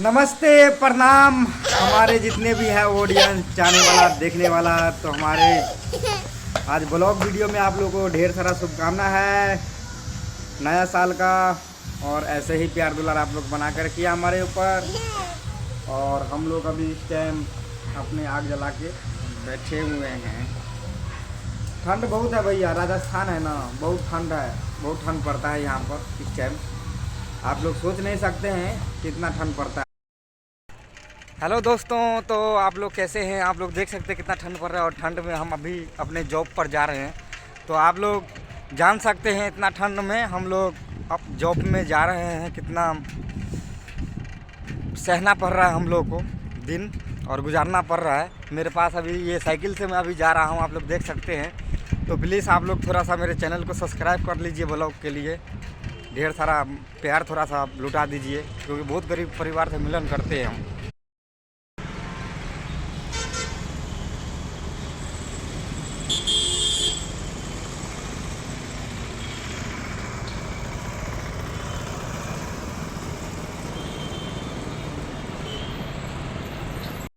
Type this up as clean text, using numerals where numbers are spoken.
नमस्ते प्रणाम हमारे जितने भी है ऑडियंस चाहने वाला देखने वाला। तो हमारे आज ब्लॉग वीडियो में आप लोगों को ढेर सारा शुभकामना है नया साल का। और ऐसे ही प्यार दुलार आप लोग बना कर किया हमारे ऊपर। और हम लोग अभी इस टाइम अपने आग जला के बैठे हुए हैं। ठंड बहुत है भैया, राजस्थान है ना, बहुत ठंड है, बहुत ठंड पड़ता है यहाँ पर इस टाइम। आप लोग सोच नहीं सकते हैं कितना ठंड पड़ता है। हेलो दोस्तों, तो आप लोग कैसे हैं? आप लोग देख सकते हैं कितना ठंड पड़ रहा है। और ठंड में हम अभी अपने जॉब पर जा रहे हैं, तो आप लोग जान सकते हैं इतना ठंड में हम लोग अब जॉब में जा रहे हैं, कितना सहना पड़ रहा है हम लोग को दिन और गुजारना पड़ रहा है। मेरे पास अभी ये साइकिल से मैं अभी जा रहा हूँ, आप लोग देख सकते हैं। तो प्लीज़ आप लोग थोड़ा सा मेरे चैनल को सब्सक्राइब कर लीजिए, ब्लॉग के लिए ढेर सारा प्यार थोड़ा सा लुटा दीजिए, क्योंकि बहुत गरीब परिवार से मिलन करते हैं हम।